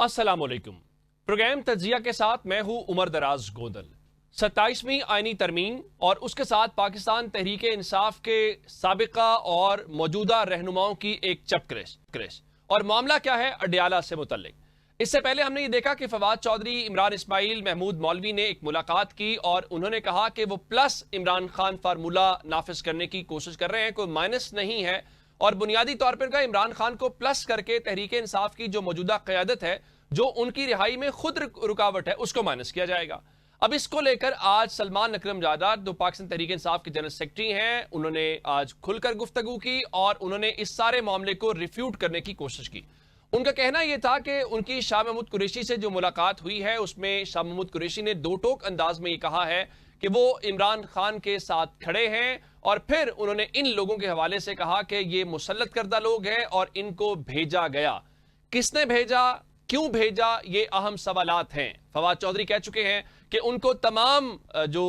अस्सलाम वालेकुम। प्रोग्राम तज्जिया के साथ मैं हूं उमर दराज गोंदल। 27वीं आईनी तरमीम और उसके साथ पाकिस्तान तहरीक इंसाफ के साबिका और मौजूदा रहनुमाओं की एक चपक्रेश। और मामला क्या है अडियाला से मुतल्लिक। इससे पहले हमने ये देखा कि फवाद चौधरी, इमरान इस्माइल, महमूद मौलवी ने एक मुलाकात की और उन्होंने कहा कि वो प्लस इमरान खान फार्मूला नाफिज करने की कोशिश कर रहे हैं, कोई माइनस नहीं है। और बुनियादी तौर पर उनका इमरान खान को प्लस करके तहरीक इंसाफ की जो मौजूदा क़यादत है, जो उनकी रिहाई में खुद रुकावट है, उसको माइनस किया जाएगा। अब इसको लेकर आज सलमान अकरम जादाद, जो पाकिस्तान तहरीक इंसाफ के जनरल सेक्रेटरी हैं, उन्होंने आज खुलकर गुफ्तगू की और उन्होंने इस सारे मामले को रिफ्यूट करने की कोशिश की। उनका कहना यह था कि उनकी शाह महमूद कुरैशी से जो मुलाकात हुई है, उसमें शाह महमूद कुरैशी ने दो टोक अंदाज में ये कहा है कि वो इमरान खान के साथ खड़े हैं और फिर उन्होंने इन लोगों के हवाले से कहा कि ये मुसल्लत करदा लोग हैं और इनको भेजा गया। किसने भेजा, क्यों भेजा, ये अहम सवालात हैं। फवाद चौधरी कह चुके हैं कि उनको तमाम जो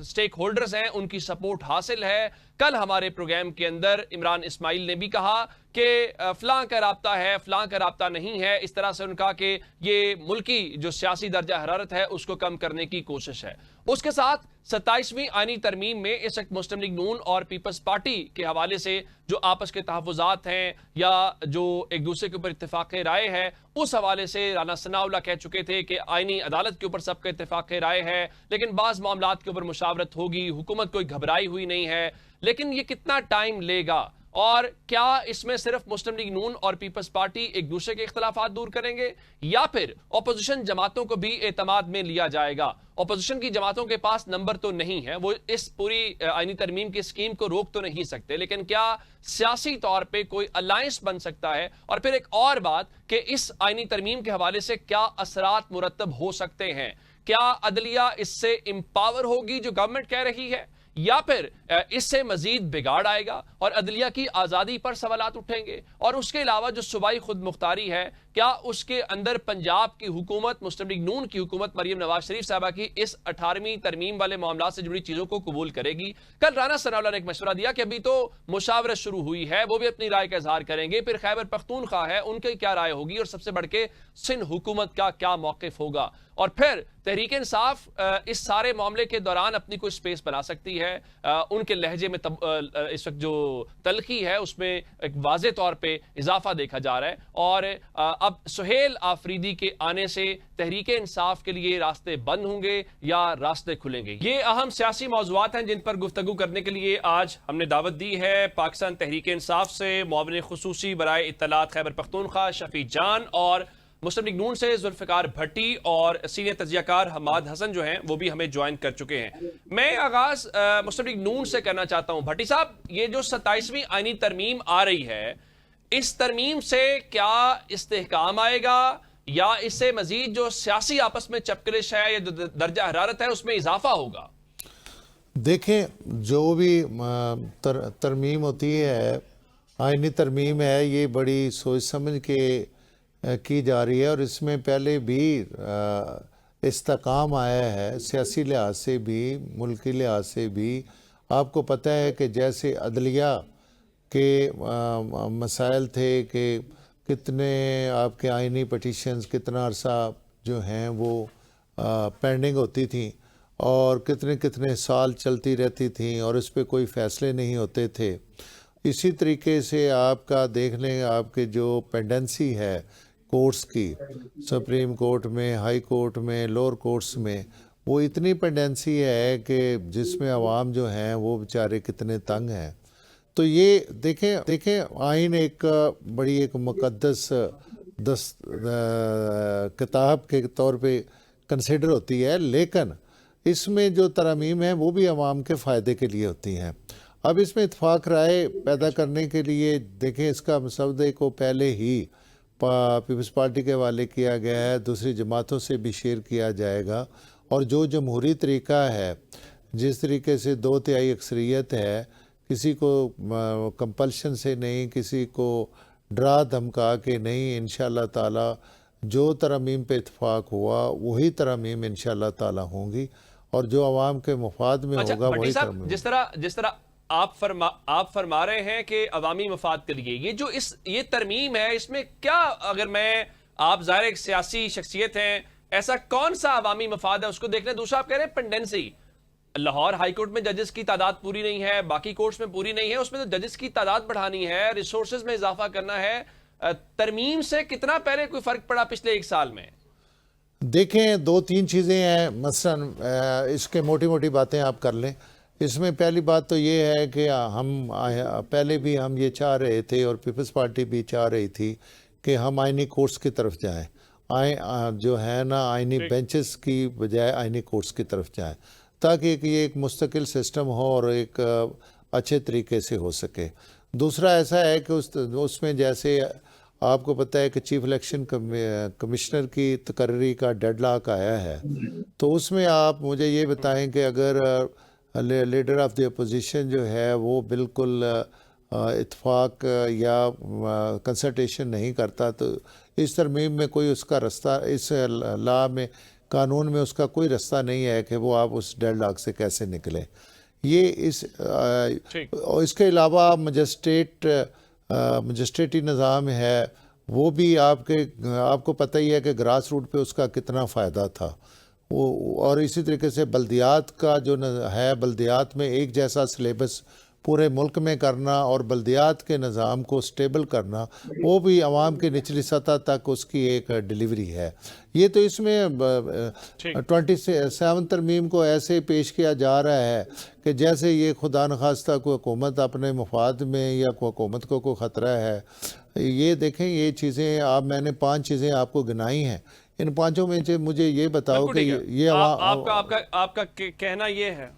स्टेक होल्डर्स हैं उनकी सपोर्ट हासिल है। कल हमारे प्रोग्राम के अंदर इमरान इस्माइल ने भी कहा कि फलां का राब्ता है, फलां का राब्ता नहीं है। इस तरह से उनका कि ये मुल्की जो सियासी दर्जा हरारत है उसको कम करने की कोशिश है। उसके साथ 27वीं आईनी तरमीम में इस वक्त मुस्लिम लीग नून और पीपल्स पार्टी के हवाले से जो आपस के तहफ़्फ़ुज़ात हैं या जो एक दूसरे के ऊपर इत्तेफाक राय है, उस हवाले से राना सनाउल्लाह कह चुके थे कि आईनी अदालत के ऊपर सबका इत्तेफाक राय है, लेकिन बाज़ मामलात के ऊपर मुशावरत होगी, हुकूमत कोई घबराई हुई नहीं है। लेकिन ये कितना टाइम लेगा और क्या इसमें सिर्फ मुस्लिम लीग नून और पीपल्स पार्टी एक दूसरे के इख्तलाफात दूर करेंगे या फिर अपोजिशन जमातों को भी एतमाद में लिया जाएगा? अपोजिशन की जमातों के पास नंबर तो नहीं है, वो इस पूरी आईनी तरमीम की स्कीम को रोक तो नहीं सकते, लेकिन क्या सियासी तौर पे कोई अलायंस बन सकता है? और फिर एक और बात कि इस आईनी तरमीम के हवाले से क्या असरात मुरतब हो सकते हैं? क्या अदलिया इससे एम्पावर होगी जो गवर्नमेंट कह रही है, या फिर इससे मजीद बिगाड़ आएगा और अदलिया की आज़ादी पर सवालात उठेंगे? और उसके अलावा जो सूबाई खुद मुख्तारी है, क्या उसके अंदर पंजाब की हुकूमत, मुस्लिम लीग नून की हुकूमत मरियम नवाज शरीफ साहबा की इस 18वीं तरमीम वाले मामला से जुड़ी चीज़ों को कबूल करेगी? कल राना सनाउल्लाह ने एक मशवरा दिया कि अभी तो मुशावरत शुरू हुई है, वो भी अपनी राय का इजहार करेंगे। फिर खैबर पख्तूनख्वा है, उनकी क्या राय होगी और सबसे बढ़ के सिंध हुकूमत का क्या मौक़िफ़ होगा? और फिर तहरीक इंसाफ इस सारे मामले के दौरान अपनी कोई स्पेस बना सकती है। उनके लहजे में इस वक्त जो तलखी है उसमें एक वाज़े तौर पे इजाफा देखा जा रहा है। और अब सुहेल आफरीदी के आने से तहरीक इंसाफ के लिए रास्ते बंद होंगे या रास्ते खुलेंगे? ये अहम सियासी मौज़ूआत हैं जिन पर गुफ्तगू करने के लिए आज हमने दावत दी है पाकिस्तान तहरीक इंसाफ से मुआविन खुसूसी बराए इत्तलात खैबर पख्तूनख्वा शफीक जान, और मुस्लिम लीग नून से जुल्फ़िकार भट्टी, और सीनियर तज्ज़ियाकार हमाद हसन जो हैं वो भी हमें ज्वाइन कर चुके हैं। मैं आगाज मुस्लिम लीग नून से करना चाहता हूं। भट्टी साहब, ये जो 27वीं आईनी तरमीम आ रही है, इस तरमीम से क्या इस्तेहकाम आएगा या इससे मजीद जो सियासी आपस में चपकलिश है या जो दर्जा हरारत है उसमें इजाफा होगा? देखें, जो भी तरमीम होती है, आईनी तरमीम है, ये बड़ी सोच समझ के की जा रही है और इसमें पहले भी इस्तेकाम आया है, सियासी लिहाज से भी, मुल्की लिहाज से भी। आपको पता है कि जैसे अदलिया के मसाइल थे कि कितने आपके आईनी पटिशन्स कितना अरसा जो हैं वो पेंडिंग होती थी और कितने कितने साल चलती रहती थी और इस पर कोई फ़ैसले नहीं होते थे। इसी तरीके से आपका देख लें, आपके जो पेंडेंसी है कोर्ट्स की, सुप्रीम कोर्ट में, हाई कोर्ट में, लोअर कोर्ट्स में, वो इतनी पेंडेंसी है कि जिसमें अवाम जो हैं वो बेचारे कितने तंग हैं। तो ये देखें आइन एक बड़ी एक मुक़द्दस किताब के तौर पे कंसिडर होती है, लेकिन इसमें जो तरमीम है वो भी अवाम के फ़ायदे के लिए होती हैं। अब इसमें इत्फाक राय पैदा करने के लिए देखें, इसका मसवदे को पहले ही पीपल्स पार्टी के हवाले किया गया है, दूसरी जमातों से भी शेयर किया जाएगा। और जो जमहूरी तरीका है, जिस तरीके से 2/3 अक्सरियत है, किसी को कंपल्शन से नहीं, किसी को डरा धमका के नहीं, इंशाअल्लाह ताला जो तरमीम पे इत्फाक हुआ वही तरमीम इंशाअल्लाह ताला होंगी और जो आवाम के मुफाद में होगा वही तरमीम। जिस तरह आप फरमा रहे हैं कि अवामी मफाद के लिए ये तरमीम है, इसमें क्या, अगर मैं आप ज़ाहिर एक सियासी शख्सियत हैं, ऐसा कौन सा अवामी मफाद है उसको देखना। दूसरा आप कह रहे हैं पेंडेंसी, लाहौर हाई कोर्ट में जजेस की तादाद पूरी नहीं है, बाकी कोर्ट्स में पूरी नहीं है, उसमें तो जजेस की तादाद बढ़ानी है, रिसोर्सेज में इजाफा करना है। तरमीम से कितना पहले कोई फर्क पड़ा पिछले 1 साल में? देखें, 2-3 चीज़ें हैं। मसलन इसके मोटी मोटी बातें आप कर लें। इसमें पहली बात तो ये है कि हम पहले भी हम ये चाह रहे थे और पीपल्स पार्टी भी चाह रही थी कि हम आइनी कोर्ट्स की तरफ जाएं, जो है ना आइनी बेंचेस की बजाय आइनी कोर्ट्स की तरफ जाएं, ताकि ये एक मुस्तकिल सिस्टम हो और एक अच्छे तरीके से हो सके। दूसरा ऐसा है कि उसमें जैसे आपको पता है कि चीफ इलेक्शन कमिश्नर की तकर्री का डेडलॉक आया है, तो उसमें आप मुझे ये बताएं कि अगर लीडर ऑफ द अपोजिशन जो है वो बिल्कुल इत्फाक या कंसल्टेशन नहीं करता, तो इस तरमीम में कोई उसका रास्ता, इस लॉ में, कानून में उसका कोई रास्ता नहीं है कि वो आप उस डेडलॉक से कैसे निकले। ये इसके अलावा मजिस्ट्रेटी निज़ाम है, वो भी आपको पता ही है कि ग्रास रूट पे उसका कितना फ़ायदा था वो। और इसी तरीके से बल्दियात का जो है, बल्दियात में एक जैसा सिलेबस पूरे मुल्क में करना और बल्दियात के निज़ाम को स्टेबल करना, वो भी आवाम की निचली सतह तक उसकी एक डिलीवरी है। ये तो इसमें 27 तरमीम को ऐसे पेश किया जा रहा है कि जैसे ये खुदा न खास्ता कोई हुकूमत अपने मफाद में या कोई हुकूमत को कोई ख़तरा है। ये देखें, ये चीज़ें मैंने 5 चीज़ें आपको गिनाई हैं। इन 5 में से मुझे ये बताओ कि ये आपका कहना ये है।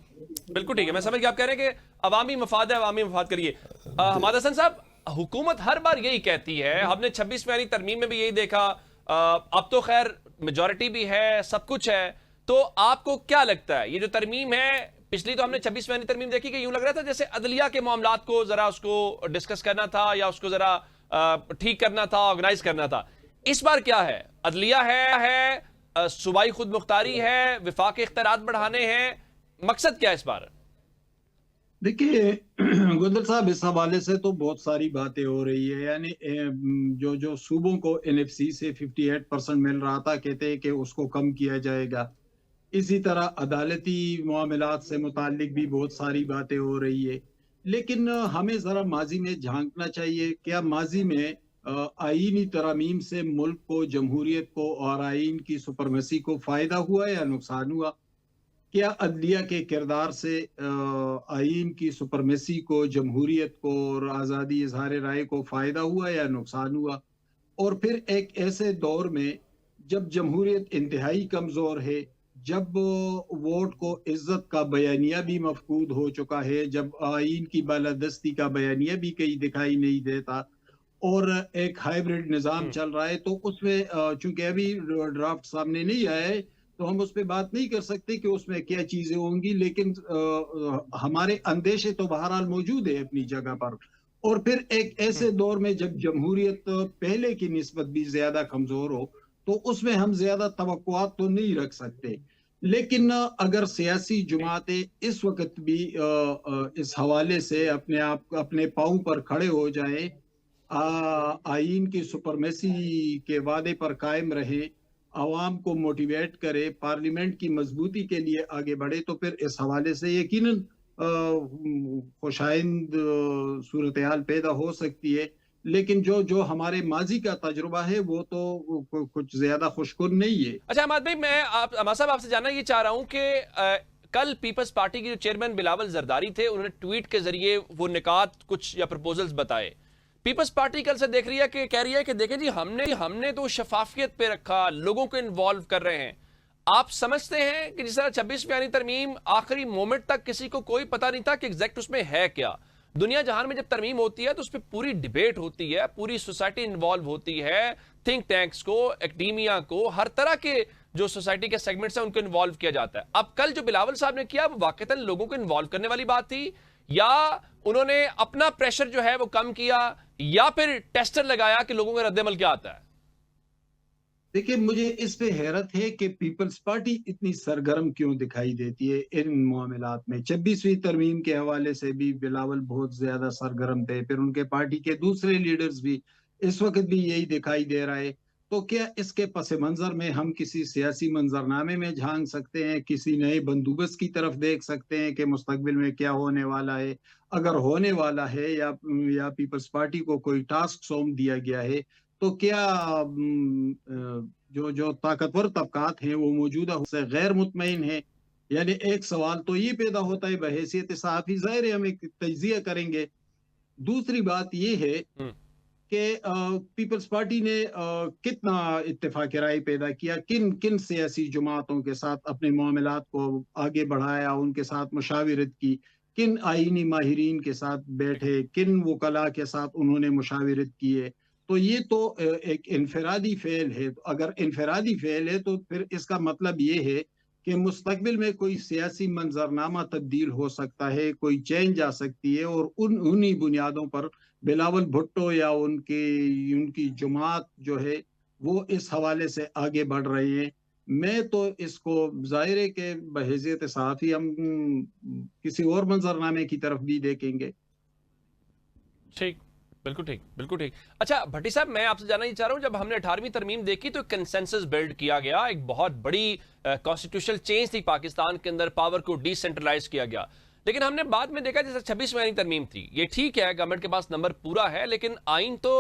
बिल्कुल ठीक है, मैं समझ गया। आप कह रहे हैं कि अवामी मफाद है, अवामी मफाद करिए। हमाद हसन साहब, हुकूमत हर बार यही कहती है, हमने 26वीं तरमीम में भी यही देखा, अब तो खैर मेजॉरिटी भी है, सब कुछ है, तो आपको क्या लगता है ये जो तरमीम है, पिछली तो हमने 26वीं तरमीम देखी कि यूं लग रहा था जैसे अदलिया के मामलात को जरा उसको डिस्कस करना था या उसको जरा ठीक करना था, ऑर्गेनाइज करना था। इस बार क्या है? अदलिया है, सूबाई खुद मुख्तारी है, विफाक इख्तियारात बढ़ाने हैं, मकसद क्या है इस बार? देखिए गुलदर साहब, इस हवाले से तो बहुत सारी बातें हो रही है। यानी जो सूबों को एनएफसी से 58% मिल रहा था, कहते हैं कि उसको कम किया जाएगा। इसी तरह अदालती मामलात से मुताल्लिक भी बहुत सारी बातें हो रही है। लेकिन हमें ज़रा माजी में झांकना चाहिए। क्या माजी में आईनी तरामीम से मुल्क को, जमहूरियत को और आइन की सुपरमेसी को फ़ायदा हुआ या नुकसान हुआ? क्या अदलिया के किरदार से आइन की सुपरमेसी को, जमहूरियत को और आज़ादी इजहार राय को फ़ायदा हुआ या नुकसान हुआ? और फिर एक ऐसे दौर में जब जमहूरियत इंतहाई कमज़ोर है, जब वोट को इज्जत का बयानिया भी मफकूद हो चुका है, जब आइन की बालादस्ती का बयानिया भी कहीं दिखाई नहीं देता और एक हाइब्रिड निज़ाम चल रहा है, तो उसमें चूंकि अभी ड्राफ्ट सामने नहीं आया है, तो हम उस पर बात नहीं कर सकते कि उसमें क्या चीजें होंगी। लेकिन हमारे अंदेशे तो बहरहाल मौजूद है अपनी जगह पर। और फिर एक ऐसे दौर में जब जमहूरियत पहले की निस्बत भी ज्यादा कमजोर हो, तो उसमें हम ज्यादा तवक्कुआत तो नहीं रख सकते। लेकिन अगर सियासी जमातें इस वक्त भी इस हवाले से अपने पांव पर खड़े हो जाए, आइन की सुपरमेसी के वादे पर कायम रहे, आवाम को मोटिवेट करे, पार्लियामेंट की मजबूती के लिए आगे बढ़े, तो फिर इस हवाले से यकीनन खुशाइंद सूरत हाल पैदा हो सकती है। लेकिन जो हमारे माजी का तजुर्बा है वो तो कुछ ज्यादा खुशकुन नहीं है। अच्छा अहमद भाई, मैं अहमद साहब आपसे जानना ये चाह रहा हूं कि कल पीपल्स पार्टी के जो चेयरमैन बिलावल जरदारी थे, उन्होंने ट्वीट के जरिए वो निकात कुछ या प्रपोजल्स बताए। पीपल्स पार्टी कल से देख रही है कि कह रही है कि देखें जी, हमने तो शफाफियत पे रखा, लोगों को इन्वॉल्व कर रहे हैं। आप समझते हैं कि जिस तरह 26वीं तरमीम आखिरी मोमेंट तक किसी को कोई पता नहीं था कि एग्जैक्ट उसमें है क्या। दुनिया जहान में जब तरमीम होती है तो उस पर पूरी डिबेट होती है, पूरी सोसाइटी इन्वॉल्व होती है, थिंक टैंक्स को, एकेडमिया को, हर तरह के जो सोसाइटी के सेगमेंट्स हैं उनको इन्वॉल्व किया जाता है। अब कल जो बिलावल साहब ने किया वो वाकईतन लोगों को इन्वॉल्व करने वाली बात थी, या उन्होंने अपना प्रेशर जो है वो कम किया, या फिर टेस्टर लगाया कि लोगों का रद्देमल क्या आता है? देखिए, मुझे इस पे हैरत है कि पीपल्स पार्टी इतनी सरगर्म क्यों दिखाई देती है इन मामलात में। 26वीं तरमीम के हवाले से भी बिलावल बहुत ज्यादा सरगर्म थे, फिर उनके पार्टी के दूसरे लीडर्स भी, इस वक्त भी यही दिखाई दे रहा है। तो क्या इसके पस मंज़र में हम किसी सियासी मंजरनामे में झांक सकते हैं, किसी नए बंदोबस्त की तरफ देख सकते हैं कि मुस्तकबिल में क्या होने वाला है? अगर होने वाला है या पीपल्स पार्टी को कोई टास्क सौंप दिया गया है, तो क्या जो जो ताकतवर तबकात हैं वो मौजूदा से गैर मुतमईन है? यानी एक सवाल तो ये पैदा होता है बहैसियत सहाफ़ी, ज़ाहिर है हम एक तज्ज़िया करेंगे। दूसरी बात ये है हम्म। कि पीपल्स पार्टी ने कितना इत्तेफाक राय पैदा किया, किन किन सियासी जमातों के साथ अपने मामलात को आगे बढ़ाया, उनके साथ मुशावरत की, किन आईनी माहिरीन के साथ बैठे, किन वकला के साथ उन्होंने मुशावरत किए। तो ये तो एक इनफरादी फेल है। तो अगर इनफरादी फेल है तो फिर इसका मतलब ये है कि मुस्तकबिल में कोई सियासी मंजरनामा तब्दील हो सकता है, कोई चेंज आ सकती है, और उन्हीं बुनियादों पर बिलावल भुट्टो या उनकी जमात जो है वो इस हवाले से आगे बढ़ रहे हैं। मैं तो इसको ज़ाहिर है कि बहैसियत सहाफ़ी हम किसी और मंजरनामे की तरफ भी देखेंगे। ठीक, बिल्कुल ठीक, बिल्कुल ठीक। अच्छा भट्टी साहब, मैं आपसे जानना ये चाह रहा हूं, जब हमने 18वीं तरमीम देखी तो कंसेंसस बिल्ड किया गया, एक बहुत बड़ी कॉन्स्टिट्यूशनल चेंज थी पाकिस्तान के अंदर, पावर को डिसेंट्रलाइज किया गया। लेकिन हमने बाद में देखा जैसे 26वीं तरमीम थी, ये ठीक है गवर्नमेंट के पास नंबर पूरा है, लेकिन आइन तो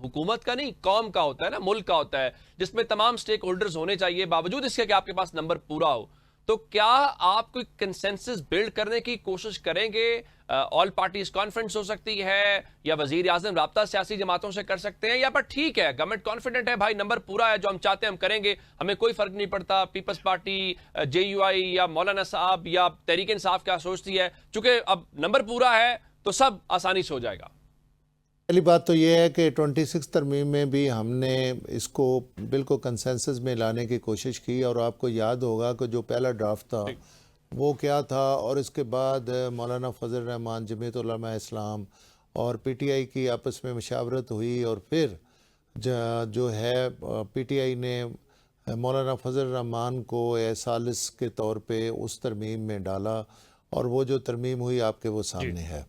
हुकूमत का नहीं कौम का होता है ना, मुल्क का होता है, जिसमें तमाम स्टेक होल्डर्स होने चाहिए, बावजूद इसके कि आपके पास नंबर पूरा हो। तो क्या आप कोई कंसेंसस बिल्ड करने की कोशिश करेंगे? ऑल पार्टीज कॉन्फ्रेंस हो सकती है, या वजीर आजम राब्ता सियासी जमातों से कर सकते हैं, या पर ठीक है गवर्नमेंट कॉन्फिडेंट है, भाई नंबर पूरा है, जो हम चाहते हैं हम करेंगे, हमें कोई फर्क नहीं पड़ता पीपल्स पार्टी, JUI या मौलाना साहब या तहरीक इंसाफ क्या सोचती है, चूंकि अब नंबर पूरा है तो सब आसानी से हो जाएगा? पहली बात तो ये है कि 26 तरमीम में भी हमने इसको बिल्कुल कंसेंसस में लाने की कोशिश की, और आपको याद होगा कि जो पहला ड्राफ्ट था वो क्या था, और इसके बाद मौलाना फजल रहमान, जमीयत उलमा इस्लाम और PTI की आपस में मशावरत हुई, और फिर जो है PTI ने मौलाना फजल रहमान को सालिस के तौर पे उस तरमीम में डाला, और वो जो तरमीम हुई आपके वो सामने है।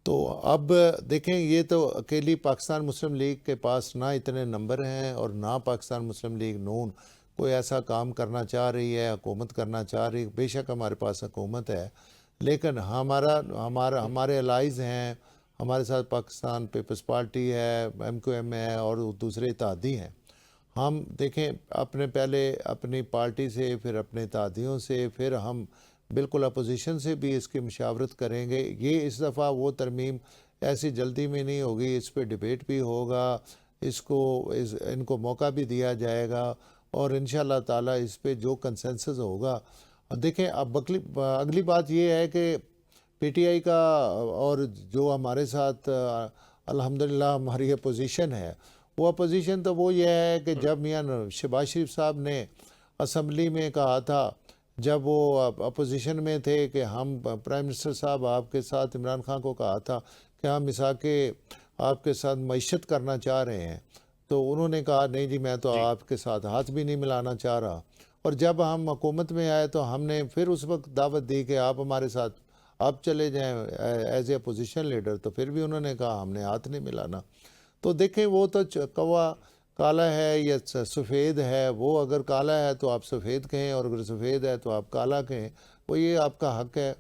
तो अब देखें, ये तो अकेली पाकिस्तान मुस्लिम लीग के पास ना इतने नंबर हैं, और ना पाकिस्तान मुस्लिम लीग नून कोई ऐसा काम करना चाह रही है, हुकूमत करना चाह रही है। बेशक हमारे पास हुकूमत है, लेकिन हमारे अलाइज़ हैं, हमारे साथ पाकिस्तान पीपल्स पार्टी है, MQM है, और दूसरे इत्तेहादी हैं। हम देखें, पहले अपनी पार्टी से, फिर अपने इत्तेहादियों से, फिर हम बिल्कुल अपोजिशन से भी इसकी मशावरत करेंगे। ये इस दफ़ा वो तरमीम ऐसी जल्दी में नहीं होगी, इस पर डिबेट भी होगा, इनको मौका भी दिया जाएगा, और इंशाअल्लाह ताला इस पे जो कंसेंसस होगा। देखें, अब अगली बात ये है कि PTI का और जो हमारे साथ अल्हम्दुलिल्लाह हमारी अपोजिशन है, वो अपोजिशन तो वो ये है कि जब मियां शहबाज शरीफ साहब ने असम्बली में कहा था, जब वो अपोजिशन में थे, कि हम प्राइम मिनिस्टर साहब आपके साथ, इमरान खान को कहा था कि हम मिसाके आपके साथ मईशत करना चाह रहे हैं, तो उन्होंने कहा नहीं जी, मैं तो आपके साथ हाथ भी नहीं मिलाना चाह रहा। और जब हम हुकूमत में आए तो हमने फिर उस वक्त दावत दी कि आप हमारे साथ आप चले जाएं एज ए अपोजिशन लीडर, तो फिर भी उन्होंने कहा हमने हाथ नहीं मिलाना। तो देखें, वो तो कौवा काला है या सफ़ेद है, वो अगर काला है तो आप सफ़ेद कहें, और अगर सफ़ेद है तो आप काला कहें, वो ये आपका हक है।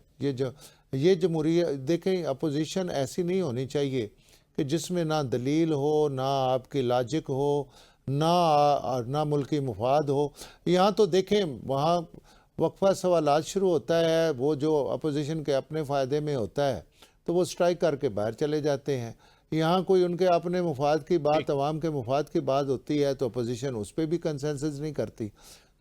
ये जमहूरियत, देखें अपोजिशन ऐसी नहीं होनी चाहिए कि जिसमें ना दलील हो, ना आपकी लॉजिक हो, ना मुल्की मुफाद हो। यहाँ तो देखें, वहाँ वक्फा सवालात शुरू होता है, वो जो अपोजिशन के अपने फ़ायदे में होता है तो वो स्ट्राइक करके बाहर चले जाते हैं। यहाँ कोई उनके अपने मुफाद की बात, अवाम के मुफाद की बात होती है तो अपोजिशन उस पर भी कंसेंसस नहीं करती।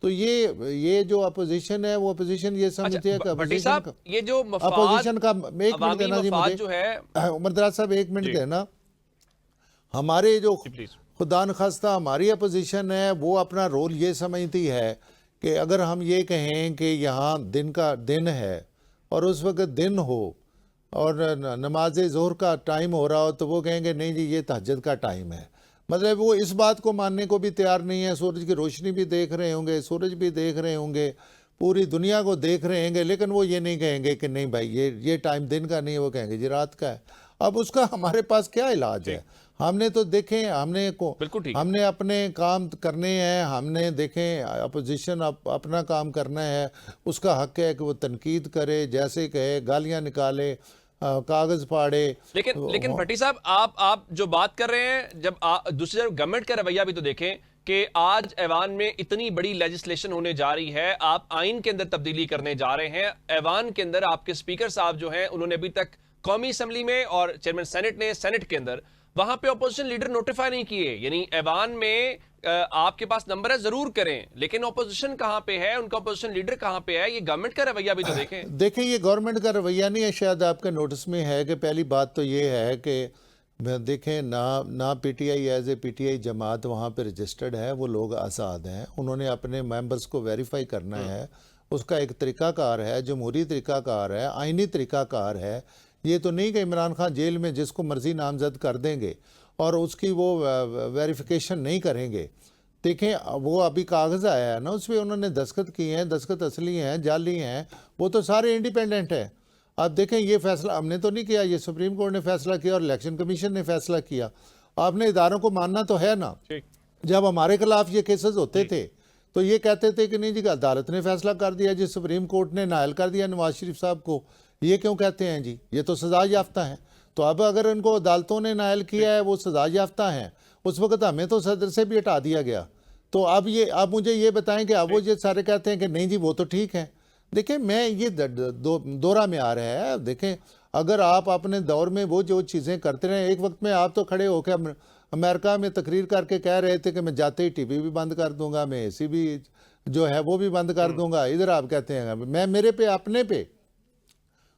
तो ये जो अपोजिशन है, वो अपोजिशन ये समझती है कि अपोजिशन का, ये जो अपोजिशन का, एक मिनट देना जी मुझे, जो है उमर दराज साहब एक मिनट देना। हमारे जो खुदा न खास्ता हमारी अपोजिशन है, वो अपना रोल ये समझती है कि अगर हम ये कहें कि यहाँ दिन है और उस वक्त दिन हो और नमाज ज़ोहर का टाइम हो रहा हो, तो वो कहेंगे नहीं जी ये तहज्जुद का टाइम है। मतलब वो इस बात को मानने को भी तैयार नहीं है। सूरज की रोशनी भी देख रहे होंगे, सूरज भी देख रहे होंगे, पूरी दुनिया को देख रहे होंगे, लेकिन वो ये नहीं कहेंगे कि नहीं भाई ये टाइम दिन का नहीं है, वो कहेंगे जी रात का है। अब उसका हमारे पास क्या इलाज है? हमने तो देखें, बिल्कुल ठीक है। हमने अपने काम करने हैं, हमने देखें अपोजिशन अपना काम करना है, उसका हक है कि वो तनकीद करे, जैसे कहे, गालियां निकाले, कागज फाड़े। लेकिन भट्टी साहब, आप जो बात कर रहे हैं, जब दूसरी तरफ गवर्नमेंट का रवैया भी तो देखें कि आज ऐवान में इतनी बड़ी लेजिस्लेशन होने जा रही है, आप आइन के अंदर तब्दीली करने जा रहे हैं। ऐवान के अंदर आपके स्पीकर साहब जो हैं, उन्होंने अभी तक कौमी असम्बली में और चेयरमैन सेनेट ने, सेनेट के अंदर वहां पे अपोजिशन लीडर नोटिफाई नहीं किए। यानी ऐवान में आपके पास नंबर है, जरूर करें, लेकिन अपोजिशन कहां पे है, उनका अपोजिशन लीडर कहां पे है? ये गवर्नमेंट का रवैया भी तो देखें। देखें, ये गवर्नमेंट का रवैया नहीं है, शायद आपके नोटिस में है कि पहली बात तो ये है कि देखें, ना पीटीआई एज ए पीटीआई जमात वहाँ पे रजिस्टर्ड है, वो लोग आज़ाद हैं, उन्होंने अपने मेंबर्स को वेरीफाई करना है, उसका एक तरीकाकार है, जमहूरी तरीकाकार है, आइनी तरीकाकार है। ये तो नहीं कि इमरान खान जेल में जिसको मर्जी नामजद कर देंगे और उसकी वो वेरिफिकेशन नहीं करेंगे। देखें, वो अभी कागज़ आया है ना, उस पर उन्होंने दस्तखत किए हैं, दस्तखत असली हैं, जाली हैं, वो तो सारे इंडिपेंडेंट हैं। आप देखें, ये फैसला हमने तो नहीं किया, ये सुप्रीम कोर्ट ने फैसला किया और इलेक्शन कमीशन ने फैसला किया। आपने इदारों को मानना तो है ना। जब हमारे खिलाफ ये केसेस होते थे तो ये कहते थे कि नहीं जी, अदालत ने फैसला कर दिया जी, सुप्रीम कोर्ट ने नायल कर दिया नवाज शरीफ साहब को। ये क्यों कहते हैं जी, ये तो सजा याफ्ता है। तो अब अगर इनको अदालतों ने नायल किया है, वो सजा याफ्ता हैं, उस वक्त हमें तो सदर से भी हटा दिया गया। तो अब मुझे ये बताएं कि अब वो ये सारे कहते हैं कि नहीं जी वो तो ठीक है। देखें, मैं ये दौरा में आ रहा है। देखें, अगर आप अपने दौर में वो जो चीज़ें करते रहे, एक वक्त में आप तो खड़े होकर अमेरिका में तकरीर करके कह रहे थे कि मैं जाते ही टीवी भी बंद कर दूंगा, मैं एसी भी जो है वो भी बंद कर दूंगा। इधर आप कहते हैं मेरे पे अपने पे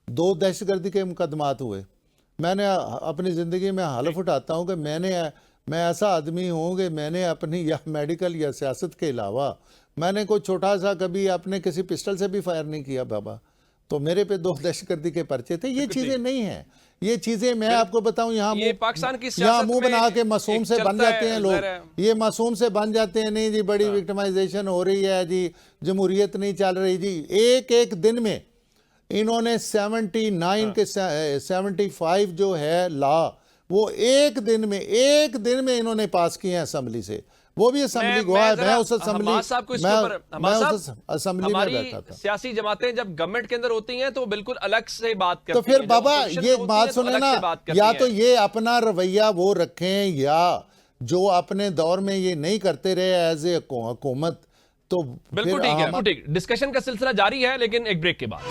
2 दहशतगर्दी के मुकदमात हुए। मैंने अपनी ज़िंदगी में हलफ उठाता हूँ कि मैं ऐसा आदमी हूँ कि मैंने अपनी या मेडिकल या सियासत के अलावा मैंने कोई छोटा सा कभी अपने किसी पिस्टल से भी फायर नहीं किया बाबा। तो मेरे पे 2 दहशतगर्दी के पर्चे थे। ये चीज़ें नहीं हैं, ये चीज़ें मैं आपको बताऊं, यहाँ पाकिस्तान की यहाँ मुंह बना के मासूम से बन जाते हैं लोग, ये मासूम से बन जाते हैं। नहीं जी, बड़ी विक्टिमाइजेशन हो रही है जी, जमहूरियत नहीं चल रही जी। एक दिन में इन्होंने 79 के 75 जो है लॉ, वो एक दिन में इन्होंने पास किए हैं असेंबली से। वो भी असेंबली गवाह है। मैं उस असेंबली में बैठा था। सियासी जमातें जब गवर्नमेंट के अंदर होती हैं तो बिल्कुल अलग से बात करती हैं। तो फिर हैं। बाबा ये बात सुने ना, या तो ये अपना रवैया वो रखें, या जो अपने दौर में ये नहीं करते रहे एज ए हुकूमत। तो बिल्कुल ठीक है, डिस्कशन का सिलसिला जारी है, लेकिन एक ब्रेक के बाद।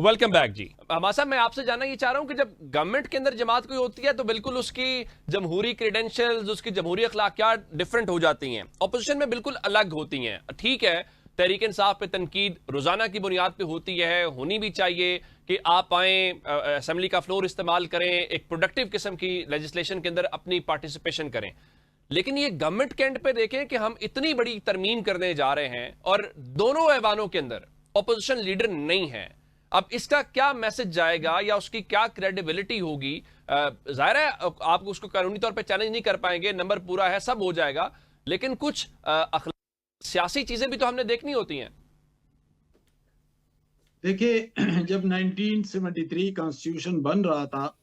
वेलकम बैक जी। हमारा साहब, मैं आपसे जानना ये चाह रहा हूं कि जब गवर्नमेंट के अंदर जमात कोई होती है तो बिल्कुल उसकी जमहूरी क्रेडेंशियल्स, उसकी जमहूरी अखलाकियात डिफरेंट हो जाती हैं, ऑपोजिशन में बिल्कुल अलग होती हैं। ठीक है, तहरीक इंसाफ पे तनकीद रोजाना की बुनियाद पे होती है, होनी भी चाहिए कि आप आए, असेंबली का फ्लोर इस्तेमाल करें, एक प्रोडक्टिव किस्म की लेजिस्लेशन के अंदर अपनी पार्टिसिपेशन करें। लेकिन ये गवर्नमेंट के एंड पे देखें कि हम इतनी बड़ी तरमीम करने जा रहे हैं और दोनों ऐवानों के अंदर ऑपोजिशन लीडर नहीं है। अब इसका क्या मैसेज जाएगा या उसकी क्या क्रेडिबिलिटी होगी? जाहिर है आप उसको कानूनी तौर पे चैलेंज नहीं कर पाएंगे, नंबर पूरा है, सब हो जाएगा, लेकिन कुछ सियासी चीजें भी तो हमने देखनी होती हैं। देखिए, जब 1973 कॉन्स्टिट्यूशन बन रहा था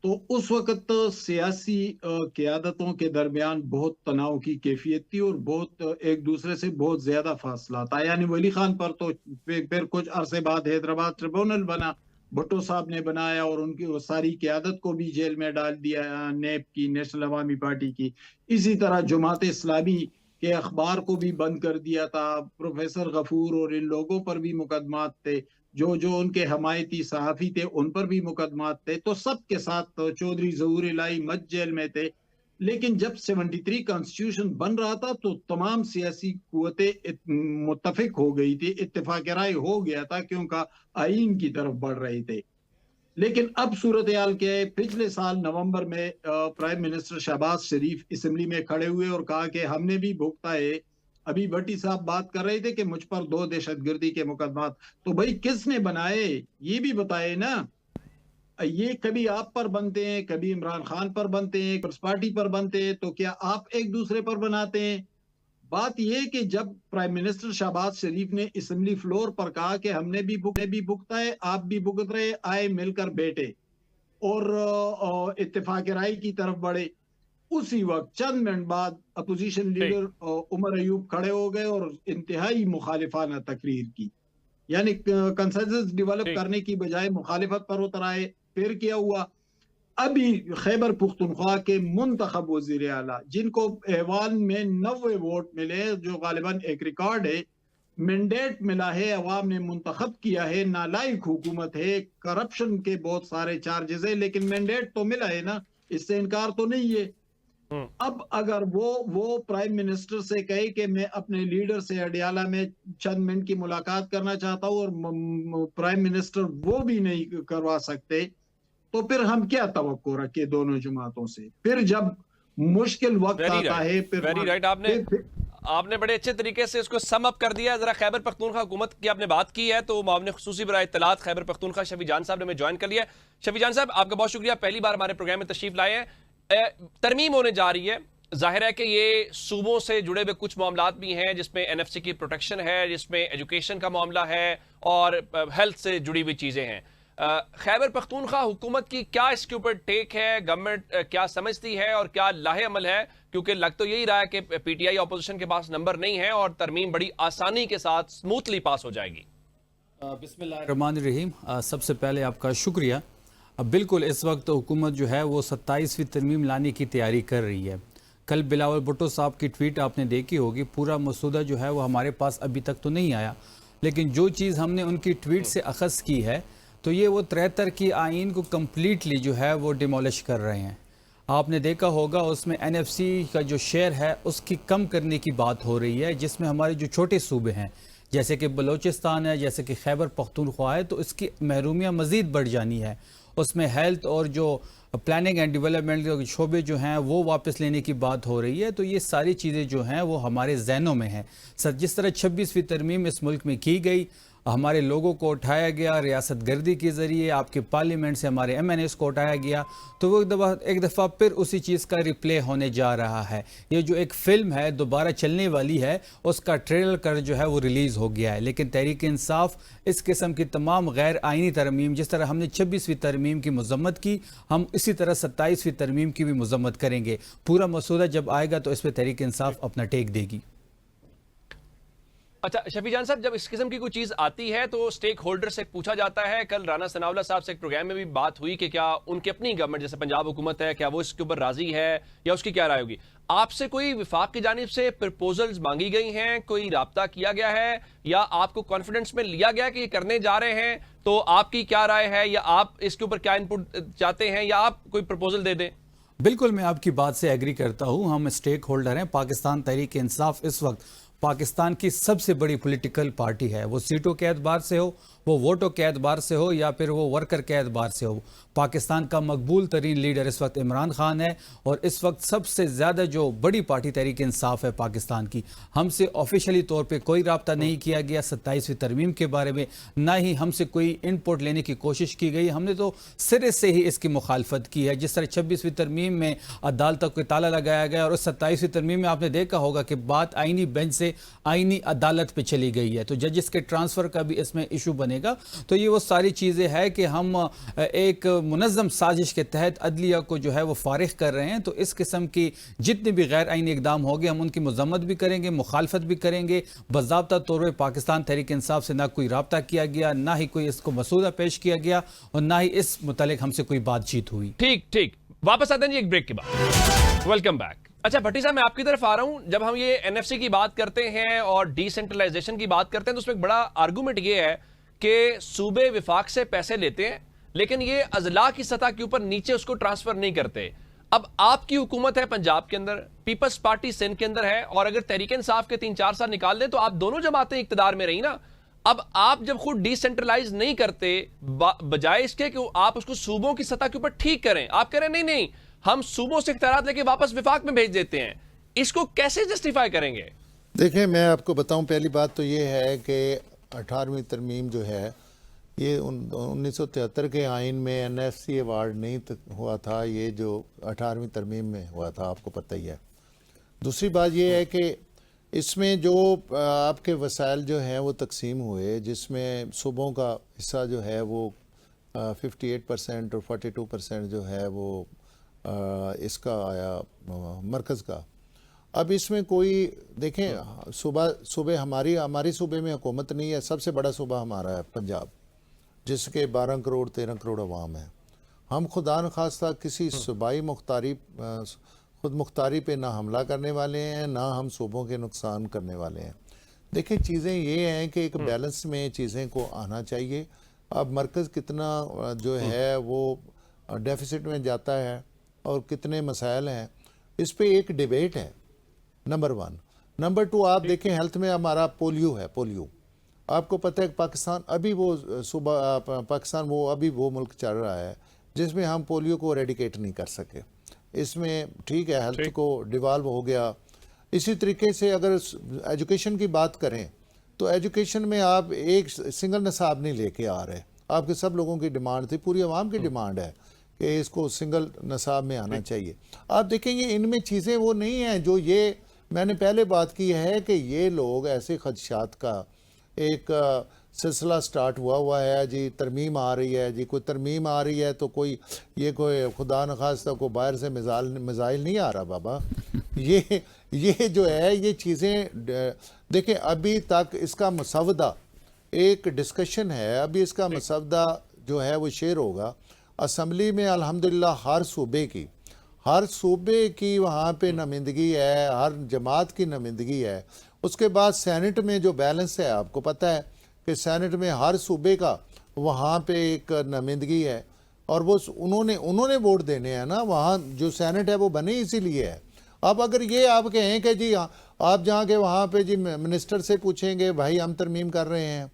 तो उस वक्त सियासी क़यादतों के दरमियान बहुत तनाव की कैफियत थी और बहुत एक दूसरे से बहुत ज्यादा फासला था। यानी वली खान पर तो फिर कुछ अरसे बाद हैदराबाद ट्रिब्यूनल बना, भुट्टो साहब ने बनाया और उनकी वो सारी क़यादत को भी जेल में डाल दिया, नेप की, नेशनल अवामी पार्टी की। इसी तरह जमात इस्लामी के अखबार को भी बंद कर दिया था, प्रोफेसर गफूर और इन लोगों पर भी मुकदमात थे, जो उनके हमायती सहाफ़ी थे उन पर भी मुकदमात थे। तो सब के साथ तो चौधरी ज़हूर इलाही मत जेल में थे। लेकिन जब 73 कॉन्स्टिट्यूशन बन रहा था तो तमाम सियासी कुव्वतें मुत्तफिक हो गई थी, इत्तेफाक राय हो गया था कि उनका आईन की तरफ बढ़ रहे थे। लेकिन अब सूरत हाल क्या है? पिछले साल नवंबर में प्राइम मिनिस्टर शहबाज शरीफ असेंबली में खड़े हुए और कहा कि हमने भी भुगता है। अभी भट्टी साहब बात कर रहे थे कि मुझ पर 2 दहशतगर्दी के मुकदमात, तो भाई किसने बनाए ये भी बताए ना। ये कभी आप पर बनते हैं, कभी इमरान खान पर बनते हैं, कांग्रेस पार्टी पर बनते हैं, तो क्या आप एक दूसरे पर बनाते हैं? बात यह कि जब प्राइम मिनिस्टर शहबाज शरीफ ने असेंबली फ्लोर पर कहा कि हमने भी भुगता है, आप भी भुगत रहे, आए मिलकर बैठे और इत्तेफाक राय की तरफ बढ़े, उसी वक्त चंद मिनट बाद अपोजिशन लीडर उमर अयूब खड़े हो गए और इंतहाई मुखालिफाना तकरीर की, यानी कंसेंसस डेवलप करने की बजाय मुखालिफत पर उतर आए। फिर क्या हुआ, अभी खैबर पुख्तनख्वा के मुंतखब वजीर आला जिनको ऐवान में 90 वोट मिले, जो गालिबन एक रिकॉर्ड है, मैंडेट मिला है, अवाम ने मुंतखब किया है, नालायक हुकूमत है, करप्शन के बहुत सारे चार्जेस है, लेकिन मैंडेट तो मिला है ना, इससे इनकार तो नहीं है। अब अगर वो प्राइम मिनिस्टर से कहे कि मैं अपने लीडर से अडियाला में चंद मिनट की मुलाकात करना चाहता हूं और प्राइम मिनिस्टर वो भी नहीं करवा सकते, तो फिर हम क्या तवक्को रखे दोनों जमातों से? फिर जब मुश्किल वक्त आता है, फिर वेरी राइट, आपने बड़े अच्छे तरीके से इसको सम अप कर दिया। जरा खैबर पख्तूनख्वा हुकूमत की आपने बात की है, तो मामले खुसूसी बराए इत्तलात खैबर पख्तूनख्वा शफी जान साहब ने हमें ज्वाइन कर लिया। शफी जान साहब, आपका बहुत शुक्रिया, पहली बार हमारे प्रोग्राम में तशरीफ लाए हैं। तरमीम होने जा रही है, जाहिर है कि ये सूबों से जुड़े हुए कुछ मामलात भी हैं जिसमें एनएफसी की प्रोटेक्शन है, जिसमें एजुकेशन का मामला है और हेल्थ से जुड़ी हुई चीजें हैं। खैबर पख्तूनख्वा हुकूमत की क्या इसके ऊपर टेक है, गवर्नमेंट क्या समझती है और क्या लाहे अमल है? क्योंकि लग तो यही रहा है कि पीटीआई ऑपोजिशन के पास नंबर नहीं है और तरमीम बड़ी आसानी के साथ स्मूथली पास हो जाएगी। बिस्मिल्लाहिर्रहमानिर्रहीम, सबसे पहले आपका शुक्रिया। बिल्कुल इस वक्त हुकूमत जो है वो 27वीं तरमीम लाने की तैयारी कर रही है। कल बिलावल भुट्टो साहब की ट्वीट आपने देखी होगी, पूरा मसूदा जो है वो हमारे पास अभी तक तो नहीं आया, लेकिन जो चीज़ हमने उनकी ट्वीट से अखज़ की है तो ये वो 73 की आइन को कम्प्लीटली जो है वो डिमोलिश कर रहे हैं। आपने देखा होगा उसमें एनएफसी का जो शेयर है उसकी कम करने की बात हो रही है, जिसमें हमारे जो छोटे सूबे हैं जैसे कि बलोचिस्तान है, जैसे कि खैबर पख्तूनख्वा है, तो इसकी महरूमियाँ मज़ीद बढ़ जानी है। उसमें हेल्थ और जो प्लानिंग एंड डेवलपमेंट के शोबे जो हैं वो वापस लेने की बात हो रही है। तो ये सारी चीज़ें जो हैं वो हमारे जहनों में हैं। सर, जिस तरह 26वीं तरमीम इस मुल्क में की गई, हमारे लोगों को उठाया गया रियासत गर्दी के ज़रिए, आपके पार्लियामेंट से हमारे एमएनएस को उठाया गया, तो वो एक दफ़ा फिर उसी चीज़ का रिप्ले होने जा रहा है। ये जो एक फ़िल्म है दोबारा चलने वाली है, उसका ट्रेलर कर जो है वो रिलीज़ हो गया है। लेकिन तहरीक इंसाफ इस किस्म की तमाम गैर आइनी तरमीम, जिस तरह हमने 26वीं तरमीम की मजम्मत की, हम इसी तरह 27वीं तरमीम की भी मजम्मत करेंगे। पूरा मसूदा जब आएगा तो इस पर तहरीक इंसाफ अपना टेक देगी। अच्छा शफी जान साहब, जब इस किस्म की कोई चीज आती है तो स्टेक होल्डर से पूछा जाता है। कल राना सनाउल्लाह साहब से एक प्रोग्राम में भी बात हुई कि क्या उनकी अपनी गवर्नमेंट जैसे पंजाब हुकूमत है, क्या वो इसके ऊपर राजी है या उसकी क्या राय होगी? आपसे कोई विफाक की जानिब से प्रपोजल्स मांगी गई हैं, कोई राब्ता किया गया है या आपको कॉन्फिडेंस में लिया गया कि ये करने जा रहे हैं? तो आपकी क्या राय है या आप इसके ऊपर क्या इनपुट चाहते हैं या आप कोई प्रपोजल दे दें? बिल्कुल, मैं आपकी बात से एग्री करता हूँ। हम स्टेक होल्डर हैं। पाकिस्तान तहरीक इंसाफ इस वक्त पाकिस्तान की सबसे बड़ी पॉलिटिकल पार्टी है। वो सीटों के एतबार से हो, वो वोटों के एतबार से हो या फिर वो वर्कर के एतबार से हो। पाकिस्तान का मकबूल तरीन लीडर इस वक्त इमरान खान है और इस वक्त सबसे ज़्यादा जो बड़ी पार्टी तहरीक इंसाफ है पाकिस्तान की। हमसे ऑफिशियली तौर पे कोई रब्ता नहीं किया गया 27वीं तरमीम के बारे में, ना ही हमसे कोई इनपुट लेने की कोशिश की गई। हमने तो सिरे से ही इसकी मुखालफत की है। जिस तरह 26वीं तरमीम में अदालतों को ताला लगाया गया और 27वीं तरमीम में आपने देखा होगा कि बात आइनी बेंच से आइनी अदालत पे चली गई है, तो जजेस के ट्रांसफ़र का भी इसमें इशू बनेगा। तो ये वो सारी चीज़ें हैं कि हम एक मुनज़्ज़म साजिश के तहत अदलिया को जो है वो फारिग कर रहे हैं। तो इस किस्म की जितने भी गैर आइनी इक़दाम होंगे हम उनकी मज़म्मत भी करेंगे, मुखालफत भी करेंगे। बाज़ाब्ता तौर पर पाकिस्तान तहरीक इंसाफ से ना कोई रब्ता किया गया, ना ही कोई इसको मसूदा पेश किया गया और ना ही इस मुतालिक हमसे कोई बातचीत हुई। ठीक, वापस आते हैं जी एक ब्रेक के बाद। Welcome back. अच्छा भट्टी साहब, मैं आपकी तरफ आ रहा हूं। जब हम ये एनएफसी की बात करते हैं और डिसेंट्रलाइजेशन की बात करते हैं तो उसमें एक बड़ा आर्गूमेंट ये है कि सूबे विफाक से पैसे लेते हैं लेकिन ये अजला की सतह के ऊपर नीचे उसको ट्रांसफर नहीं करते। अब आपकी हुकूमत है पंजाब के अंदर, पीपल्स पार्टी सिंध के अंदर है और अगर तहरीक इंसाफ के 3-4 साल निकाल दें तो आप दोनों जमातें इक्तदार में रही ना। अब आप जब खुद डिसेंट्रलाइज नहीं करते, बजाय इसके कि आप उसको सूबों की सतह के ऊपर ठीक करें, आप कह रहे हैं नहीं हम सूबों से इख्तियारात लेके वापस विफाक में भेज देते हैं, इसको कैसे जस्टिफाई करेंगे? देखिए, मैं आपको बताऊं, पहली बात तो ये है कि 18वीं तरमीम जो है ये 1973 के आइन में एनएफसी अवार्ड नहीं हुआ था, ये जो 18वीं तरमीम में हुआ था, आपको पता ही है। दूसरी बात ये है कि इसमें जो आपके वसाइल जो हैं वो तकसीम हुए, जिसमें सूबों का हिस्सा जो है वो 58% और 42% जो है वो इसका आया मरकज़ का। अब इसमें कोई देखें, सुबह हमारी सूबे में हुकूमत नहीं है। सबसे बड़ा सूबा हमारा है पंजाब, जिसके 12 करोड़ 13 करोड़ अवाम है। हम खुदा न खास्ता किसी सूबाई खुद मुख्तारी पे ना हमला करने वाले हैं, ना हम सूबों के नुकसान करने वाले हैं। देखें, चीज़ें ये हैं कि एक बैलेंस में चीज़ें को आना चाहिए। अब मरकज़ कितना जो है वो डेफिसिट में जाता है और कितने मसाइल हैं, इस पे एक डिबेट है, नंबर 1। नंबर 2, आप देखें हेल्थ में हमारा पोलियो है। पोलियो आपको पता है कि पाकिस्तान अभी वो मुल्क चल रहा है जिसमें हम पोलियो को रेडिकेट नहीं कर सके। इसमें ठीक है, हेल्थ को डिवॉल्व हो गया। इसी तरीके से अगर एजुकेशन की बात करें तो एजुकेशन में आप एक सिंगल निसाब नहीं लेके आ रहे। आपके सब लोगों की डिमांड थी, पूरी आवाम की डिमांड है कि इसको सिंगल निसाब में आना चाहिए। आप देखेंगे इनमें चीज़ें वो नहीं हैं जो ये मैंने पहले बात की है कि ये लोग ऐसे खदशात का एक सिलसिला स्टार्ट हुआ है जी। तरमीम आ रही है जी, कोई तरमीम आ रही है तो कोई खुदा न खास्ता को बाहर से मिसाइल नहीं आ रहा बाबा। ये जो है ये चीज़ें देखें, अभी तक इसका मसवदा एक डिस्कशन है। अभी इसका मसवदा जो है वो शेयर होगा असम्बली में। अल्हम्दुलिल्लाह हर सूबे की वहाँ पे नुमाइंदगी है, हर जमात की नुमाइंदगी है। उसके बाद सेनेट में जो बैलेंस है, आपको पता है कि सेनेट में हर सूबे का वहाँ पे एक नुमाइंदगी है और वो उन्होंने वोट देने हैं ना। वहाँ जो सेनेट है वो बने इसीलिए है। अब अगर ये आप कहें कि जी आप जहाँ के वहाँ पे जी मिनिस्टर से पूछेंगे भाई हम तरमीम कर रहे हैं,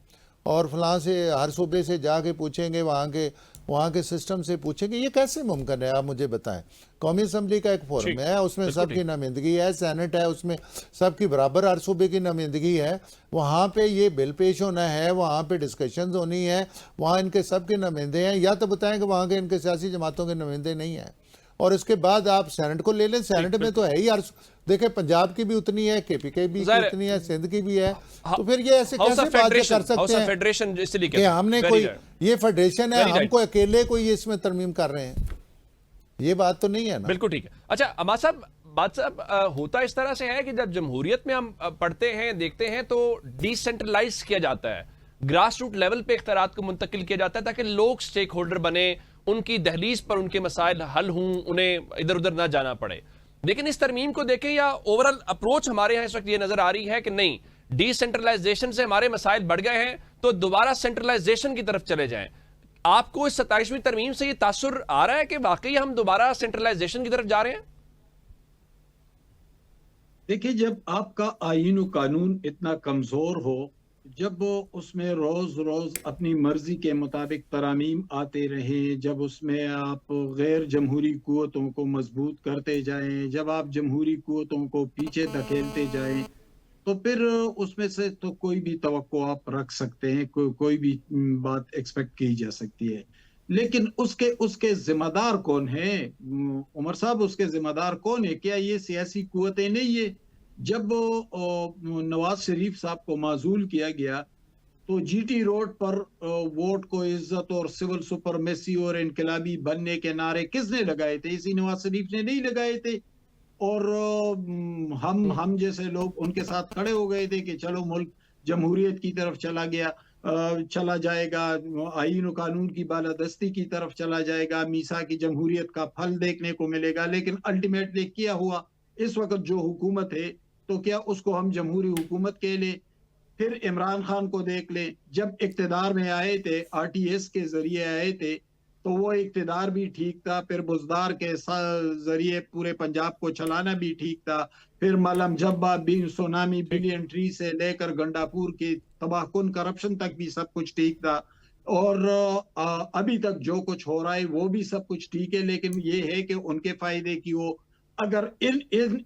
और फलां से हर सूबे से जाके पूछेंगे, वहाँ के सिस्टम से पूछेंगे, ये कैसे मुमकिन है? आप मुझे बताएं। कौमी असम्बली का एक फोरम है, उसमें सबकी नुमाइंदगी है, सेनेट है, उसमें सबकी बराबर हर सूबे की नुमाइंदगी है। वहाँ पे ये बिल पेश होना है, वहाँ पे डिस्कशंस होनी है, वहाँ इनके सबके नुमाइंदे हैं। या तो बताएं कि वहाँ के इनके सियासी जमातों के नुमाइंदे नहीं हैं, और इसके बाद आप सेनेट को ले लें। सेनेट में तो है ही देखें, पंजाब की भी उतनी है, KPK भी उतनी है, सिंध की भी है। तो फिर ये ऐसे कैसे बात कर सकते हैं फेडरेशन कि हमने कोई ये फेडरेशन है, हमको अकेले कोई इसमें तरमीम कर रहे हैं? ये बात तो नहीं है ना। बिल्कुल ठीक है। अच्छा अमा साहब, होता इस तरह से है कि जब जमहूरियत में हम पढ़ते हैं, देखते हैं, तो डिसेंट्रलाइज किया जाता है, ग्रास रूट लेवल पे इख्तियारात को मुंतकिल किया जाता है ताकि लोग स्टेक होल्डर बने, उनकी दहलीज पर उनके मसाइल हल हों, उन्हें इधर उधर ना जाना पड़े। लेकिन इस तरमीम को देखें या ओवरऑल अप्रोच हमारे यहाँ इस वक्त ये नजर आ रही है कि नहीं, डिसेंट्रलाइजेशन से हमारे मसाइल बढ़ गए हैं तो दोबारा सेंट्रलाइजेशन की तरफ चले जाएं। आपको इस 27वीं तरमीम से ये तासुर आ रहा है कि वाकई हम दोबारा सेंट्रलाइजेशन की तरफ जा रहे हैं? देखिए, जब आपका आईन और कानून इतना कमजोर हो, जब उसमें रोज रोज अपनी मर्जी के मुताबिक तरामीम आते रहे, जब उसमें आप गैर जमहूरी कुव्वतों को मजबूत करते जाएं, जब आप जमहूरी कुव्वतों को पीछे धकेलते जाएं, तो फिर उसमें से तो कोई भी तवक्को आप रख सकते हैं, कोई भी बात एक्सपेक्ट की जा सकती है। लेकिन उसके जिम्मेदार कौन है उमर साहब? उसके जिम्मेदार कौन है? क्या ये सियासी कुव्वतें नहीं है? जब नवाज शरीफ साहब को माजूल किया गया तो GT रोड पर वोट को इज्जत और सिविल सुपरमेसी और इनकलाबी बनने के नारे किसने लगाए थे? इसी नवाज शरीफ ने नहीं लगाए थे। और हम जैसे लोग उनके साथ खड़े हो गए थे कि चलो मुल्क जमहूरियत की तरफ चला जाएगा, आईन और कानून की बालादस्ती की तरफ चला जाएगा, मीसा की जमहूरियत का फल देखने को मिलेगा। लेकिन अल्टीमेटली क्या हुआ? इस वक्त जो हुकूमत है, तो क्या उसको हम जमहूरी हुकूमत कह ले? फिर इमरान खान को देख ले, जब इक्तदार में आए थे, RTS के जरिए आए थे, तो वो इक्तदार भी ठीक था। फिर बुजदार के जरिए पूरे पंजाब को चलाना भी ठीक था। फिर मलम जब्बा बिन सोनामी बिलियन ट्री से लेकर गंडापुर की तबाहकुन करप्शन तक भी सब कुछ ठीक था। और अभी तक जो कुछ हो रहा है वो भी सब कुछ ठीक है। लेकिन ये है कि उनके फायदे की वो अगर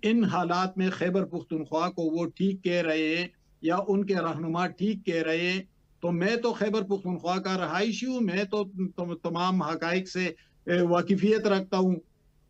इन हालात में खैबर पुख्तनख्वा को वो ठीक कह रहे हैं या उनके रहनुमा ठीक कह रहे हैं, तो मैं तो खैबर पुख्तनख्वा का रहायशी हूँ, मैं तो तमाम हकाइक से वाकिफियत रखता हूँ।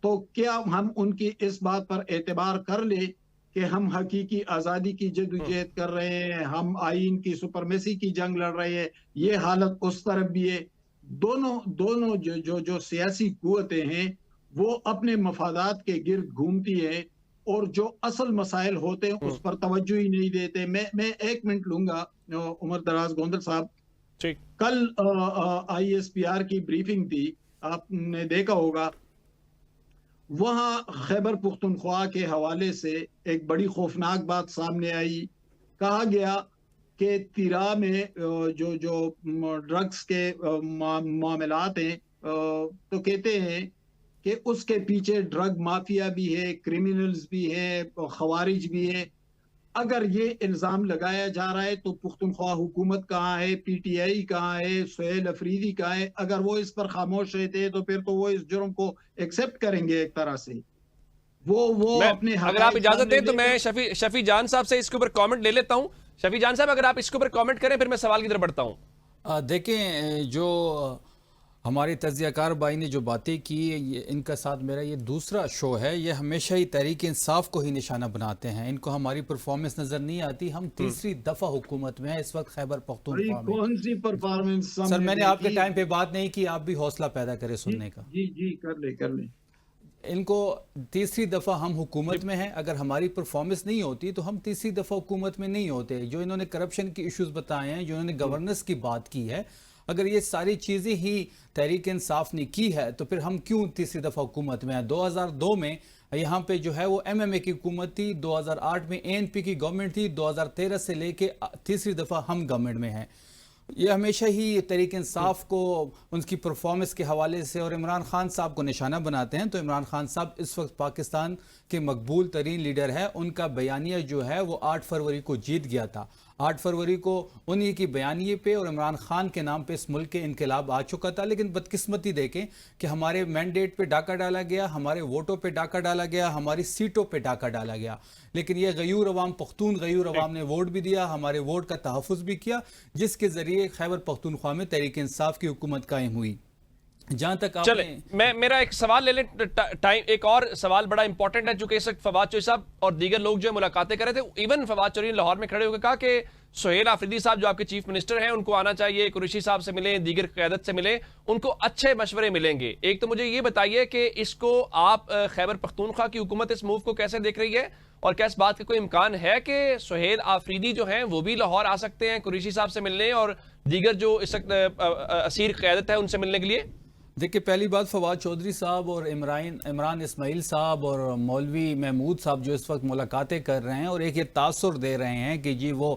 तो क्या हम उनकी इस बात पर एतबार कर ले कि हम हकीकी आज़ादी की जद्दोजहद कर रहे हैं, हम आईन की सुपरमेसी की जंग लड़ रहे हैं? ये हालत उस तरफ भी है। दोनों जो सियासी कुव्वतें हैं वो अपने मफादात के गिर्द घूमती है और जो असल मसाइल होते हैं उस पर तवज्जो ही नहीं देते। मैं 1 मिनट लूंगा उमर दराज गोंदल साहब। ठीक। कल ISPR की ब्रीफिंग थी, आपने देखा होगा। वहां खैबर पुख्तनख्वा के हवाले से एक बड़ी खौफनाक बात सामने आई। कहा गया कि तिरा में जो जो ड्रग्स के मामलात हैं, तो कहते हैं कि उसके पीछे ड्रग माफिया भी है, क्रिमिनल्स भी है, खवारिज भी है। अगर ये इल्जाम लगाया जा रहा है तो पुख्तनख्वा हुकूमत कहाँ है, PTI कहाँ है, सुहेल अफरीदी कहाँ है? अगर वो इस पर खामोश रहते हैं तो फिर तो वो इस जुर्म को एक्सेप्ट करेंगे एक तरह से। वो अपने अगर आप इजाजत दें तो मैं शफी जान साहब से इसके ऊपर कमेंट ले लेता हूं। शफी जान साहब, अगर आप इसके ऊपर कमेंट करें फिर मैं सवाल की तरफ बढ़ता हूं। देखें, जो हमारे तज्जियाकार भाई ने जो बातें की, इनका साथ मेरा ये दूसरा शो है। ये हमेशा ही तहरीक इंसाफ को ही निशाना बनाते हैं। इनको हमारी परफॉर्मेंस नजर नहीं आती। हम तीसरी दफा हुकूमत में है इस वक्त खैबर पख्तूनख्वा में। कौन सी परफॉर्मेंस? सर, मैंने आपके टाइम पे बात नहीं की, आप भी हौसला पैदा करें सुनने का। जी कर ले। इनको तीसरी दफ़ा हम हुकूमत में हैं। अगर हमारी परफॉर्मेंस नहीं होती तो हम तीसरी दफ़ा हुकूमत में नहीं होते। जो इन्होंने करप्शन की इश्यूज बताए हैं, जो इन्होंने गवर्नेंस की बात की है, अगर ये सारी चीज़ें ही तहरीक इंसाफ ने की है तो फिर हम क्यों तीसरी दफ़ा हुकूमत में हैं? 2002 में यहाँ पे जो है वो MMA की हुकूमत थी, 2008 में ANP की गवर्नमेंट थी, 2013 से लेके तीसरी दफ़ा हम गवर्नमेंट में हैं। ये हमेशा ही तहरीक इंसाफ को उनकी परफॉर्मेंस के हवाले से और इमरान खान साहब को निशाना बनाते हैं। तो इमरान खान साहब इस वक्त पाकिस्तान के मकबूल तरीन लीडर है। उनका बयानिया जो है वो 8 फरवरी को जीत गया था। 8 फरवरी को उन्हीं की बयानिए पे और इमरान खान के नाम पे इस मुल्क के इनकलाब आ चुका था। लेकिन बदकिस्मती देखें कि हमारे मैंडेट पे डाका डाला गया, हमारे वोटों पे डाका डाला गया, हमारी सीटों पे डाका डाला गया। लेकिन ये गयूर अवाम, पख्तून गयूर अवाम ने वोट भी दिया, हमारे वोट का तहफ़्फ़ुज़ भी किया, जिसके ज़रिए खैबर पख्तूनख्वा में तहरीक इंसाफ की हुकूमत कायम हुई। जहां तक चले, मैं मेरा एक सवाल ले लें। टाइम एक और सवाल बड़ा इंपॉर्टेंट है, चूंकि इस वक्त फवाद चौधरी साहब और दीगर लोग जो मुलाकातें कर रहे थे, इवन फवाद चौधरी लाहौर में खड़े होकर कहा कि सुहेल आफरीदी साहब जो आपके चीफ मिनिस्टर हैं उनको आना चाहिए, कुरैशी साहब से मिलें, दीगर क़यादत से मिलें, उनको अच्छे मशवरे मिलेंगे। एक तो मुझे ये बताइए कि इसको आप खैबर पख्तूनख्वा की हुकूमत इस मूव को कैसे देख रही है, और क्या इस बात का कोई इम्कान है कि सुहेल आफरीदी जो हैं वो भी लाहौर आ सकते हैं कुरैशी साहब से मिलने और दीगर जो इस वक्त असीर क़यादत है उनसे मिलने के लिए? देखिए, पहली बात, फवाद चौधरी साहब और इमरान इस्माइल साहब और मौलवी महमूद साहब जो इस वक्त मुलाकातें कर रहे हैं और एक ये तासुर दे रहे हैं कि जी वो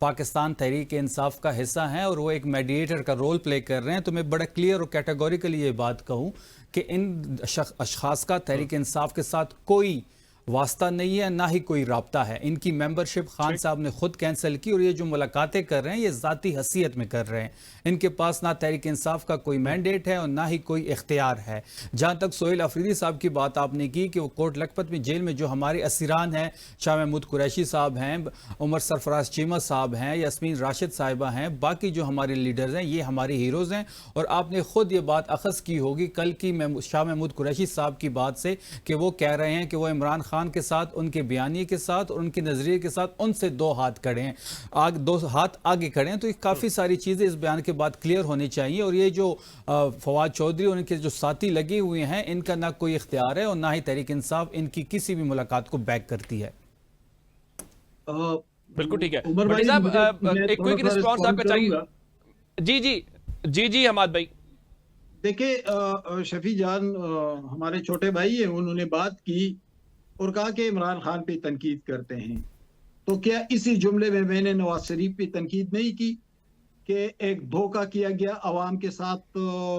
पाकिस्तान तहरीक इंसाफ का हिस्सा हैं और वो एक मीडिएटर का रोल प्ले कर रहे हैं, तो मैं बड़ा क्लियर और कैटेगोरिकली ये बात कहूँ कि इन अशखास का तहरीक इंसाफ के साथ कोई वास्ता नहीं है, ना ही कोई राब्ता है। इनकी मेंबरशिप खान साहब ने खुद कैंसिल की और ये जो मुलाकातें कर रहे हैं ये ज़ाती हसीयत में कर रहे हैं। इनके पास ना तहरीक इंसाफ का कोई मैंडेट है और ना ही कोई इख्तियार है। जहाँ तक सुहेल अफरीदी साहब की बात आपने की कि वो कोट लखपत में जेल में जो हमारे असीरान हैं, शाह महमूद कुरैशी साहब हैं, उमर सरफराज चीमा साहब हैं, यास्मीन राशिद साहिबा हैं, बाकी जो हमारे लीडर्स हैं ये हमारे हीरोज़ हैं। और आपने खुद ये बात अखज़ की होगी कल की शाह महमूद कुरैशी साहब की बात से कि वो कह रहे हैं कि वो इमरान खान के साथ, उनके बयानी के साथ और उनके नजरिए के साथ उनसे 2 हाथ खड़े हैं, 2 हाथ आगे खड़े हैं। तो काफ़ी सारी चीज़ें इस बयान के बाद क्लियर होनी चाहिए। और ये जो फवाद चौधरी और उनके जो साथी लगे हुए हैं, इनका ना कोई इख्तियार है और ना ही तहरीक इंसाफ इनकी किसी भी मुलाकात को बैक करती है। बिल्कुल ठीक है। भाई साहब, एक क्विक रिस्पांस आपका चाहिए। जी हमाद भाई। देखिए, शफी जान हमारे छोटे भाई हैं, उन्होंने बात की और कहा कि इमरान खान पे तनकीद करते हैं। तो क्या इसी जुमले में मैंने नवाज शरीफ पे तनकीद नहीं की कि एक धोखा किया गया अवाम के साथ,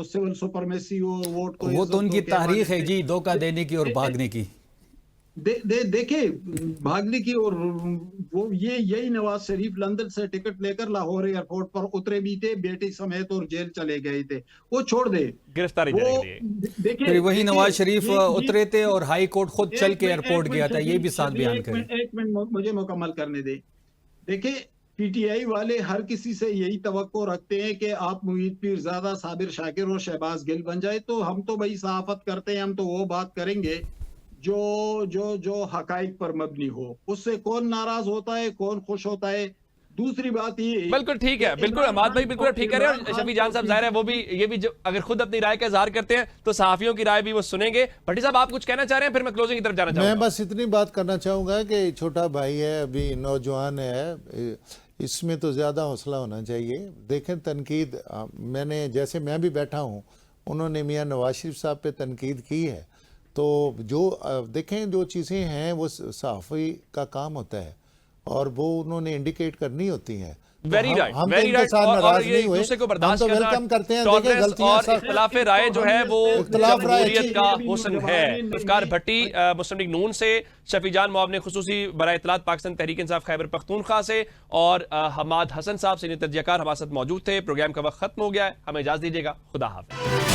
सिविल सुपरमेसी और वोट को? वो तो उनकी तारीख है जी, धोखा देने की और भागने की। देखे भागने की। और वो यही नवाज शरीफ लंदन से टिकट लेकर लाहौर एयरपोर्ट पर उतरे भी थे, बेटी समेत, और जेल चले गए थे। वो छोड़ दे, गिरफ्तारी देखिए वही नवाज शरीफ उतरे थे और हाई कोर्ट खुद चल के एयरपोर्ट गया था। ये भी साथ बयान करें। एक मिनट मुझे मुकम्मल करने दे। देखिए, PTI वाले हर किसी से यही तवक्को रखते हैं कि आप मुईद पीरजादा, साबिर शाकिर और शहबाज गिल बन जाए। तो हम तो भाई सहाफत करते हैं, हम तो वो बात करेंगे जो हकाइक पर मबनी हो। उससे कौन नाराज होता है, कौन खुश होता है, दूसरी बात ये बिल्कुल ठीक है, बिल्कुल हमाद भाई बिल्कुल ठीक कह रहे हैं। और शफी जान साहब जाहिर है वो भी ये भी अगर खुद अपनी राय का इजहार करते हैं तो सहाफियों की राय भी वो सुनेंगे। भट्टी साहब आप कुछ कहना चाह रहे हैं, फिर मैं क्लोजिंग की तरफ जाना चाहूंगा। मैं बस इतनी बात करना चाहूँगा कि छोटा भाई है, अभी नौजवान है, इसमें तो ज़्यादा हौसला होना चाहिए। देखें तनकीद, मैंने जैसे मैं भी बैठा हूँ, उन्होंने मियाँ नवाज शरीफ साहब पे तनकीद की है, तो जो देखें जो चीज़ें हैं वो सहाफ़ी का काम होता है और वो उन्होंने इंडिकेट करनी होती हैं। वेरी राइट, हम वेरी राइट। और ये दूसरे को बर्दाश्त करना, वेलकम करते हैं। टॉलरेंस और इख्तिलाफ राय जो है वो जमहूरियत का हुस्न है। इफ्तिखार भट्टी मुस्लिम लीग नून से, शफी जान मुआविन खुसूसी बराए इत्तलात पाकिस्तान तहरीक इंसाफ खैबर पख्तूनख्वा से और हमाद हसन साहब सीनियर तजज़ियाकार हमारे साथ मौजूद थे। प्रोग्राम का वक्त खत्म हो गया है, हमें इजाज़त दीजिएगा। खुदा हाफ़िज़।